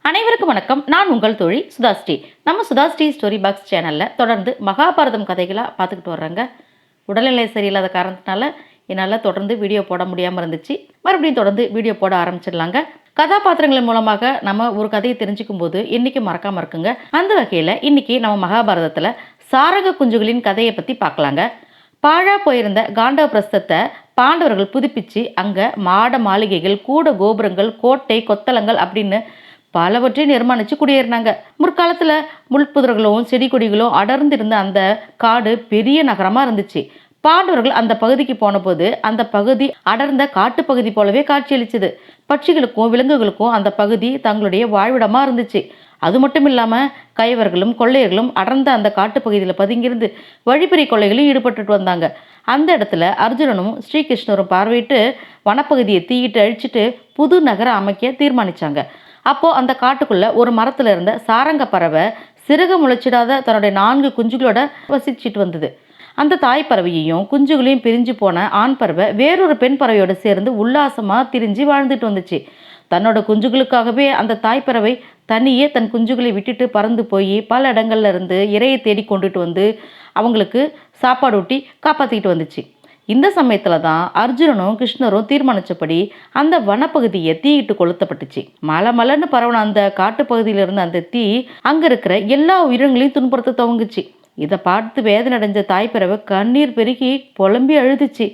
அனைவருக்கும் வணக்கம். நான் உங்கள் தோழி சுதாஸ்ரீ. நம்ம சுதாஸ்ரீ ஸ்டோரி பாக்ஸ் சேனலில் தொடர்ந்து மகாபாரதம் கதைகளாக பார்த்துக்கிட்டு வர்றாங்க. உடல்நிலை சரியில்லாத காரணத்தினால என்னால் தொடர்ந்து வீடியோ போட முடியாமல் இருந்துச்சு. மறுபடியும் தொடர்ந்து வீடியோ போட ஆரம்பிச்சிடலாங்க. கதாபாத்திரங்கள் மூலமாக நம்ம ஒரு கதையை தெரிஞ்சுக்கும் போது என்றைக்கு மறக்காமல் இருக்குங்க. அந்த வகையில் இன்றைக்கி நம்ம மகாபாரதத்தில் சாரங்க குஞ்சுகளின் கதையை பற்றி பார்க்கலாங்க. பாழா போயிருந்த காண்டவ பிரஸ்தத்தை பாண்டவர்கள் புதுப்பிச்சு அங்கே மாட மாளிகைகள், கூட கோபுரங்கள், கோட்டை, கொத்தளங்கள் அப்படின்னு பலவற்றையும் நிர்மாணித்து குடியேறினாங்க. முற்காலத்தில் முள்புதர்களும் செடி கொடிகளும் அடர்ந்திருந்த அந்த காடு பெரிய நகரமாக இருந்துச்சு. பாண்டவர்கள் அந்த பகுதிக்கு போனபோது அந்த பகுதி அடர்ந்த காட்டுப்பகுதி போலவே காட்சியளிச்சுது. பட்சிகளுக்கும் விலங்குகளுக்கும் அந்த பகுதி தங்களுடைய வாழ்விடமாக இருந்துச்சு. அது மட்டும் இல்லாமல் கைவர்களும் கொள்ளையர்களும் அடர்ந்த அந்த காட்டுப்பகுதியில் பதுங்கியிருந்து வழிப்பறி கொள்ளைகளும் ஈடுபட்டுட்டு வந்தாங்க. அந்த இடத்துல அர்ஜுனனும் ஸ்ரீகிருஷ்ணரும் பார்வையிட்டு வனப்பகுதியை தீயிட்டு அழிச்சிட்டு புது நகரம் அமைக்க தீர்மானித்தாங்க. அப்போது அந்த காட்டுக்குள்ளே ஒரு மரத்தில் இருந்த சாரங்க பறவை சிறகு முளைச்சிடாத தன்னுடைய 4 குஞ்சுகளோட வசிச்சுட்டு வந்தது. அந்த தாய் பறவையையும் குஞ்சுகளையும் பிரிஞ்சு போன ஆண் பறவை வேறொரு பெண் பறவையோடு சேர்ந்து உல்லாசமாக திரிஞ்சு வாழ்ந்துட்டு வந்துச்சு. தன்னோட குஞ்சுகளுக்காகவே அந்த தாய் பறவை தனியே தன் குஞ்சுகளை விட்டுட்டு பறந்து போய் பல இடங்கள்ல இருந்து இரையை தேடி கொண்டுட்டு வந்து அவங்களுக்கு சாப்பாடு ஊட்டி காப்பாற்றிக்கிட்டு வந்துச்சு. இந்த சமயத்தில் தான் அர்ஜுனனும் கிருஷ்ணரும் தீர்மானித்தபடி அந்த வனப்பகுதியை தீயிட்டு கொளுத்தப்பட்டுச்சு. மலன்னு பரவன அந்த காட்டுப்பகுதியில் இருந்த அந்த தீ அங்கே இருக்கிற எல்லா உயிரினங்களையும் துன்புறுத்த துவங்குச்சு. இதை பார்த்து வேதனை அடைஞ்ச தாய் பறவை கண்ணீர் பெருகி புலம்பி அழுதுச்சு.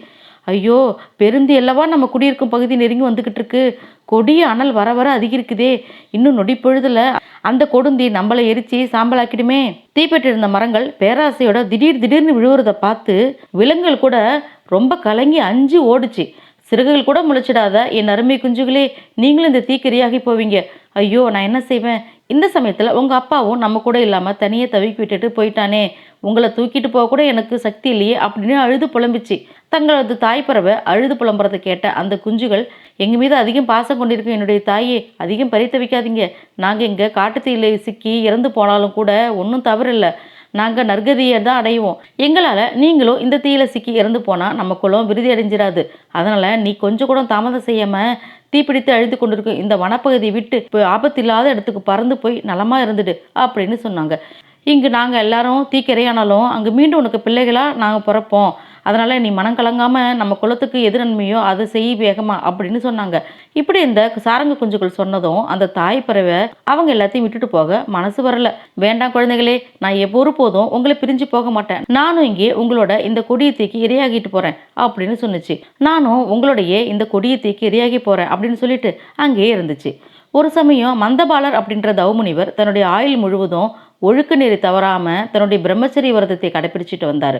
ஐயோ, பெருந்தி அல்லவா நம்ம குடியிருக்கும் பகுதி நெருங்கி வந்துக்கிட்டு இருக்கு. கொடிய அனல் வர வர அதிகரிக்குதே. இன்னும் நொடி பொழுதுல அந்த கொடுந்தி நம்மளை எரிச்சு சாம்பலாக்கிடுமே. தீப்பெற்றிருந்த மரங்கள் பேராசையோட திடீர்னு விழுவுறதை பார்த்து விலங்குகள் கூட ரொம்ப கலங்கி அஞ்சு ஓடுச்சு. சிறகுகள் கூட முளைச்சிடாத என் அருமை குஞ்சுகளே, நீங்களும் இந்த தீக்கிரியாகி போவீங்க. ஐயோ, நான் என்ன செய்வேன்? இந்த சமயத்தில் உங்கள் அப்பாவும் நம்ம கூட இல்லாமல் தனியே தவிக்கி விட்டுட்டு போயிட்டானே. உங்களை தூக்கிட்டு போக கூட எனக்கு சக்தி இல்லையே அப்படின்னு அழுது புலம்பிச்சு. தங்களது தாய் பறவை அழுது புலம்புறதை கேட்ட அந்த குஞ்சுகள், எங்கள் மீது அதிகம் பாசம் கொண்டிருக்கும் என்னுடைய தாயே, அதிகம் பரித்தவிக்காதீங்க. நாங்கள் இங்கே காட்டுத்தீயில சிக்கி இறந்து போனாலும் கூட ஒன்றும் தவறில்லை. நாங்கள் நற்கதியை தான் அடைவோம். எங்களால் நீங்களும் இந்த தீயில சிக்கி இறந்து போனால் நம்ம குலம் விருதி அடைஞ்சிடாது. அதனால் நீ கொஞ்சம் கூட தாமதம் செய்யாமல் தீப்பிடித்து அழுது கொண்டிருக்கும் இந்த வனப்பகுதியை விட்டு இப்போ ஆபத்தில்லாத இடத்துக்கு பறந்து போய் நலமாக இருந்துடு அப்படின்னு சொன்னாங்க. இங்கு நாங்கள் எல்லாரும் தீக்கிரையானாலும் அங்கே மீண்டும் உனக்கு பிள்ளைகளாக நாங்கள் பிறப்போம். அதனால் நீ மனம் கலங்காமல் நம்ம குலத்துக்கு எது நன்மையோ அதை செய் வேகமா அப்படின்னு சொன்னாங்க. இப்படி இந்த சாரங்க குஞ்சுகள் சொன்னதும் அந்த தாய் பறவை அவங்க எல்லாத்தையும் விட்டுட்டு போக மனசு வரல. வேண்டாம் குழந்தைகளே, நான் ஒருபோதும் உங்களை பிரிஞ்சு போக மாட்டேன். நானும் இங்கே உங்களோட இந்த கொடியை தீக்கி இரையாகிட்டு போகிறேன் அப்படின்னு சொன்னிச்சு. நானும் உங்களுடைய இந்த கொடியை தீக்கி இரையாகி போகிறேன் அப்படின்னு சொல்லிட்டு அங்கேயே இருந்துச்சு. ஒரு சமயம் மந்தபாலர் அப்படின்ற தவமுனிவர் தன்னுடைய ஆயுள் முழுவதும் ஒழுக்க நெறி தவறாமல் தன்னுடைய பிரம்மச்சரிய விரதத்தை கடைப்பிடிச்சிட்டு வந்தார்.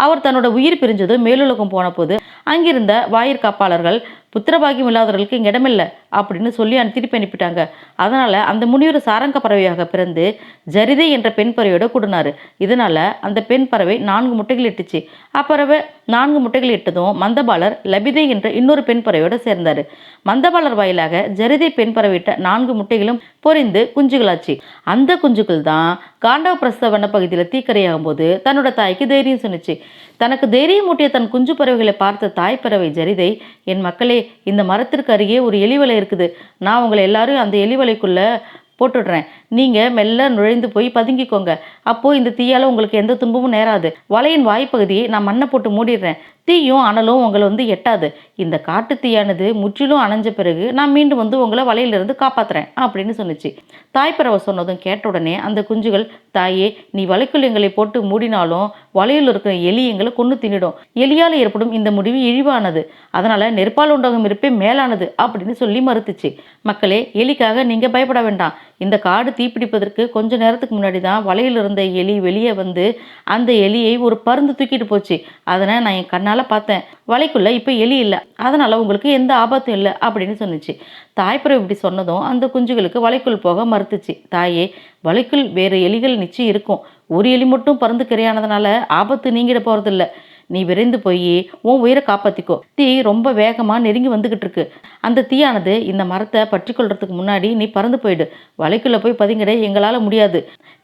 அவர் தன்னோட உயிர் பிரிஞ்சதும் மேலுலகம் போன போது அங்கிருந்த வாயிற்காப்பாளர்கள் புத்திரபாகியம் இல்லாதவர்களுக்கு இங்கே இடமில்லை அப்படின்னு சொல்லி திருப்பி அனுப்பிட்டாங்க. அதனால் அந்த முனிவர் சாரங்க பறவையாக பிறந்து ஜரிதை என்ற பெண் பறவையோட கூடினார். இதனால் அந்த பெண் பறவை 4 முட்டைகள் இட்டுச்சு. அப்பறவை 4 முட்டைகள் இட்டதும் மந்தபாலர் லபிதை என்ற இன்னொரு பெண் பறவையோட சேர்ந்தார். மந்தபாலர் வாயிலாக ஜரிதை பெண் பறவையிட்ட 4 முட்டைகளும் பொரிந்து குஞ்சுகளாச்சு. அந்த குஞ்சுகள் தான் காண்டவ பிரஸ்தவன பகுதியில் தீக்கரையாகும் போது தன்னோட தாய்க்கு தைரியம் சொன்னிச்சு. தனக்கு தைரியம் மூட்டிய தன் குஞ்சு பறவைகளை பார்த்த தாய் பறவை ஜரிதை, என் மக்களே, இந்த மரத்திற்கு அருகே ஒரு எலிவலை இருக்குது. நான் உங்களை எல்லாரும் அந்த எலிவலைக்குள்ளே போட்டுடுறேன். நீங்கள் மெல்ல நுழைந்து போய் பதுங்கிக்கோங்க. அப்போது இந்த தீயால் உங்களுக்கு எந்த துன்பமும் நேராது. வலையின் வாய்ப்பகுதியை நான் மண்ணை போட்டு மூடிடுறேன். தீயும் அனலும் உங்களை எட்டாது. இந்த காட்டு தீயானது முற்றிலும் அணைஞ்ச பிறகு நான் மீண்டும் உங்களை வலையிலிருந்து காப்பாற்றுறேன் அப்படின்னு சொன்னிச்சு. தாய்ப்பறவை சொன்னதும் கேட்ட உடனே அந்த குஞ்சுகள், தாயே, நீ வலைக்குள் எங்களை போட்டு மூடினாலும் வலையில் இருக்கிற எலி எங்களை கொன்று தின்னிடும். எலியால் ஏற்படும் இந்த முடிவு இழிவானது. அதனால் நெருப்பால் உண்டாகும் இருப்பே மேலானது அப்படின்னு சொல்லி மறுத்துச்சு. மக்களே, எலிக்காக நீங்கள் பயப்பட வேண்டாம். இந்த காடு தீப்பிடிப்பதற்கு கொஞ்ச நேரத்துக்கு முன்னாடி தான் வலையில் இருந்த எலி வெளியே அந்த எலியை ஒரு பருந்து தூக்கிட்டு போச்சு. அதனை நான் என் கண்ணால் பார்த்தேன். வலைக்குள்ளே இப்போ எலி இல்லை. அதனால் உங்களுக்கு எந்த ஆபத்தும் இல்லை அப்படின்னு சொன்னிச்சு. தாய்ப்பறவை இப்படி சொன்னதும் அந்த குஞ்சுகளுக்கு வலைக்குள் போக மறுத்துச்சு. தாயே, வலைக்குள் வேறு எலிகள் நிச்சயம் இருக்கும். ஒரு எலி மட்டும் பருந்து கிரையானதுனால ஆபத்து நீங்கிட போகிறதில்ல. நீ விரைந்து போய் உன் உயிரை காப்பாற்றிக்கோ. தீ ரொம்ப வேகமாக நெருங்கி வந்துக்கிட்டு இருக்கு. அந்த தீயானது இந்த மரத்தை பற்றி கொள்றதுக்கு முன்னாடி நீ பறந்து போயிடு. வலைக்குள்ளே போய் பதுங்கிட எங்களால் முடியாது.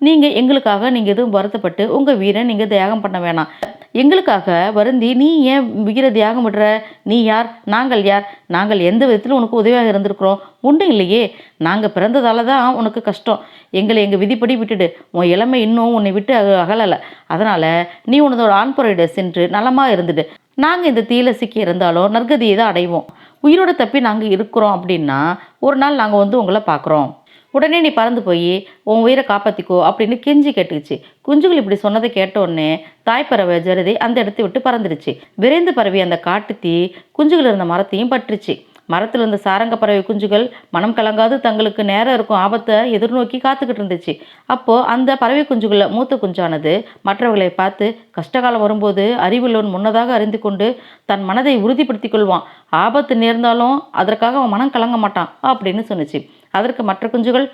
நீங்கள் எங்களுக்காக நீங்கள் எதுவும் வருத்தப்பட்டு உங்கள் வீரை நீங்கள் தியாகம் பண்ண வேணாம். எங்களுக்காக வருந்தி நீ ஏன் உயிரை தியாகம் விடுற? நீ யார்? நாங்கள் யார்? நாங்கள் எந்த விதத்தில் உனக்கு உதவியாக இருந்திருக்கிறோம்? ஒன்றும் இல்லையே. நாங்கள் பிறந்ததால தான் உனக்கு கஷ்டம். எங்களை எங்கள் விதிப்படி விட்டுடு. உன் இளமை இன்னும் உன்னை விட்டு அகலலை. அதனால் நீ உனதோட ஆண்புறையிட சென்று நலமாக இருந்துடு. நாங்கள் இந்த தீயில சிக்கி இருந்தாலும் நற்கதியை தான் அடைவோம். உயிரோட தப்பி நாங்கள் இருக்கிறோம் அப்படின்னா ஒரு நாள் நாங்கள் வந்து உங்களை பார்க்குறோம். உடனே நீ பறந்து போய் உன் உயிரை காப்பாற்றிக்கோ அப்படின்னு கெஞ்சி கேட்டுக்குச்சு. குஞ்சுகள் இப்படி சொன்னதை கேட்டோடனே தாய்ப்பறவை ஜருதி அந்த இடத்த விட்டு பறந்துடுச்சு. விரைந்து பரவி அந்த காட்டு தீ குஞ்சுகள் இருந்த மரத்தையும் பற்றுச்சு. மரத்தில் இருந்த சாரங்க பறவை குஞ்சுகள் மனம் கலங்காது தங்களுக்கு நேரம் இருக்கும் ஆபத்தை எதிர்நோக்கி காத்துக்கிட்டு இருந்துச்சு. அப்போது அந்த பறவை குஞ்சுகளில் மூத்த குஞ்சானது மற்றவர்களை பார்த்து, கஷ்டகாலம் வரும்போது அறிவுள்ளவன் முன்னதாக அறிந்து கொண்டு தன் மனதை உறுதிப்படுத்தி கொள்வான். ஆபத்து நேர்ந்தாலும் அதற்காக அவன் மனம் கலங்க மாட்டான் அப்படின்னு சொன்னிச்சு. அதற்கு மற்ற குஞ்சுகள்,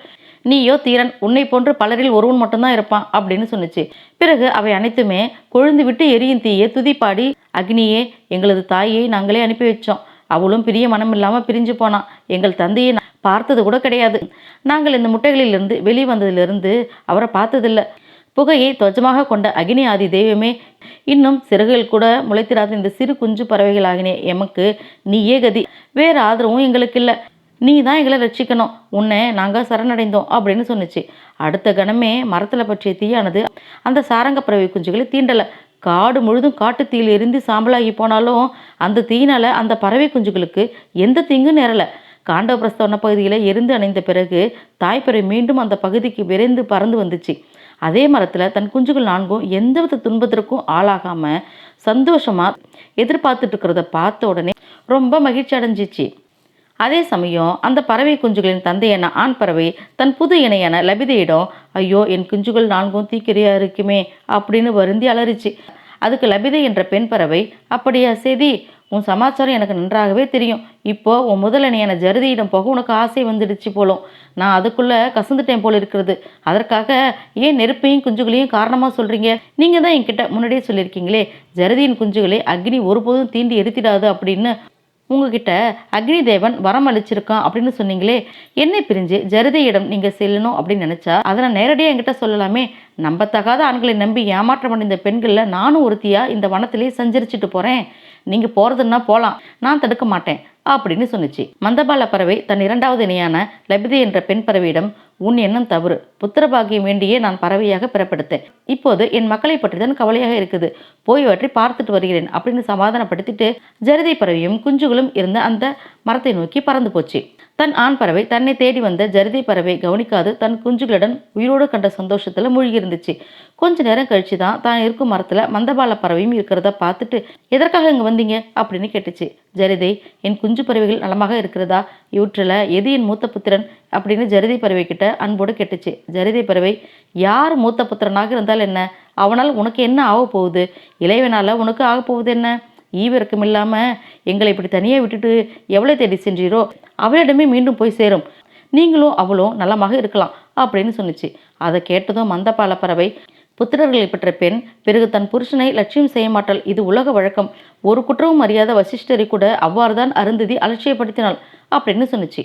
நீயோ தீரன், உன்னை போன்று பலரில் ஒருவன் மட்டும்தான் இருப்பான் அப்படின்னு சொன்னிச்சு. பிறகு அவை அனைத்துமே கொழுந்து விட்டு எரியும் தீயை துதிப்பாடி, அக்னியே, எங்களது தாயை நாங்களே அனுப்பி வச்சோம். அவளும் பிரிய மனம் இல்லாமல் பிரிஞ்சு போனான். எங்கள் தந்தையை பார்த்தது கூட கிடையாது. நாங்கள் இந்த முட்டைகளிலிருந்து வெளிவந்ததிலிருந்து அவரை பார்த்ததில்லை. புகையை துவஜமாக கொண்ட அக்னி ஆதி தெய்வமே, இன்னும் சிறகுகள் கூட முளைத்திராத இந்த சிறு குஞ்சு பறவைகளாகினே எமக்கு நீயே கதி. வேறு ஆதரவும் எங்களுக்கு இல்லை. நீ தான் எங்களை ரட்சிக்கணும். உன்னை நாங்கள் சரணடைந்தோம் அப்படின்னு சொன்னிச்சு. அடுத்த கணமே மரத்தில் பற்றிய தீயானது அந்த சாரங்க பறவை குஞ்சுகளை தீண்டலை. காடு முழுதும் காட்டு தீயில் எரிந்து சாம்பலாகி போனாலும் அந்த தீயினால் அந்த பறவை குஞ்சுகளுக்கு எந்த தீங்கும் நேரலை. காண்டவபிரஸ்த வனப்பகுதியில் எரிந்து அணைந்த பிறகு தாய்ப்பறவை மீண்டும் அந்த பகுதிக்கு விரைந்து பறந்து வந்துச்சு. அதே மரத்தில் தன் குஞ்சுகள் நான்கும் எந்தவித துன்பத்திற்கும் ஆளாகாமல் சந்தோஷமாக எதிர்பார்த்துட்டு இருக்கிறத பார்த்த உடனே ரொம்ப மகிழ்ச்சி அடைஞ்சிச்சு. அதே சமயம் அந்த பறவை குஞ்சுகளின் தந்தையான ஆண் பறவை தன் புது இணையான லபிதையிடம், ஐயோ என் குஞ்சுகள் நான்கும் தீக்கிரையா இருக்குமே அப்படின்னு வருந்தி அலறிச்சு. அதுக்கு லபிதை என்ற பெண் பறவை, அப்படியா சேதி, உன் சமாச்சாரம் எனக்கு நன்றாகவே தெரியும். இப்போ உன் முதலணையான ஜருதியிடம் போக உனக்கு ஆசை வந்துடுச்சு போலும். நான் அதுக்குள்ளே கசந்துட்டேன் போல் இருக்கிறது. அதற்காக ஏன் நெருப்பையும் குஞ்சுகளையும் காரணமாக சொல்கிறீங்க? நீங்கள் தான் என்கிட்ட முன்னாடியே சொல்லியிருக்கீங்களே, ஜருதியின் குஞ்சுகளை அக்னி ஒருபோதும் தீண்டி எரித்திடாது அப்படின்னு. உங்ககிட்ட அக்னி தேவன் வரம் அளிச்சிருக்கான் அப்படின்னு சொன்னீங்களே. என்னை பிரிஞ்சு ஜருதியிடம் நீங்கள் செல்லணும் அப்படின்னு நினச்சா அதை நான் நேரடியாக என்கிட்ட சொல்லலாமே. நம்பத்தகாத ஆண்களை நம்பி ஏமாற்றம் அடைந்த பெண்களில் நானும் ஒருத்தியாக இந்த வனத்திலே சஞ்சரிச்சுட்டு போகிறேன். நீங்கள் போகிறதுன்னா போகலாம், நான் தடுக்க மாட்டேன் அப்படின்னு சொன்னிச்சு. மந்தபால பறவை தன் இரண்டாவது இணையான லபிதை என்ற பெண் பறவையிடம், உன் எண்ணம் தவறு. புத்திரபாகியம் வேண்டியே நான் பறவையாக பிறப்பெடுத்தேன். இப்போது என் மக்களை பற்றி தான் கவலையாக இருக்குது. போய் வற்றி பார்த்துட்டு வருகிறேன் அப்படின்னு சமாதானப்படுத்திட்டு ஜருதை பறவையும் குஞ்சுகளும் இருந்த அந்த மரத்தை நோக்கி பறந்து போச்சு. தன் ஆண் பறவை தன்னை தேடி வந்த ஜருதை பறவை கவனிக்காது தன் குஞ்சுகளுடன் உயிரோடு கண்ட சந்தோஷத்தில் மூழ்கி இருந்துச்சு. கொஞ்ச நேரம் கழிச்சு தான் இருக்கும் மரத்தில் மந்தபால பறவையும் இருக்கிறத பார்த்துட்டு, எதற்காக இங்கே வந்தீங்க அப்படின்னு கேட்டுச்சு. ஜருதை, என் குஞ்சு பறவைகள் நலமாக இருக்கிறதா? இவற்றில் எது என் மூத்த புத்திரன் அப்படின்னு ஜருதை பறவை கிட்ட அன்போடு கேட்டுச்சு. ஜருதை பறவை, யார் மூத்த புத்திரனாக இருந்தால் என்ன? அவனால் உனக்கு என்ன ஆக போகுது? இளைவனால் உனக்கு ஆக போகுது என்ன? ஈவிரக்கம் இல்லாமல் எங்களை இப்படி தனியாக விட்டுட்டு எவ்வளோ தேடி சென்றீரோ அவளிடமே மீண்டும் போய் சேரும். நீங்களும் அவளும் நலமாக இருக்கலாம் அப்படின்னு சொன்னிச்சு. அதை கேட்டதும் மந்தபால பறவை, புத்திரர்களை பெற்ற பெண் பிறகு தன் புருஷனை லட்சியம் செய்ய மாட்டாள். இது உலக வழக்கம். ஒரு குற்றமும் அறியாத வசிஷ்டரை கூட அவ்வாறு தான் அருந்ததி அலட்சியப்படுத்தினாள் அப்படின்னு சொன்னிச்சு.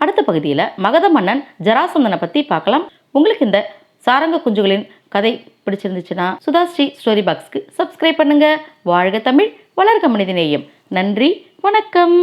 அடுத்த பகுதியில் மகத மன்னன் ஜராசந்தனை பற்றி பார்க்கலாம். உங்களுக்கு இந்த சாரங்க குஞ்சுகளின் கதை பிடிச்சிருந்துச்சுன்னா சுதாஸ்ரீ ஸ்டோரி பாக்ஸ்க்கு சப்ஸ்கிரைப் பண்ணுங்க. வாழ்க தமிழ், வளர்க மனிதநேயம். நன்றி, வணக்கம்.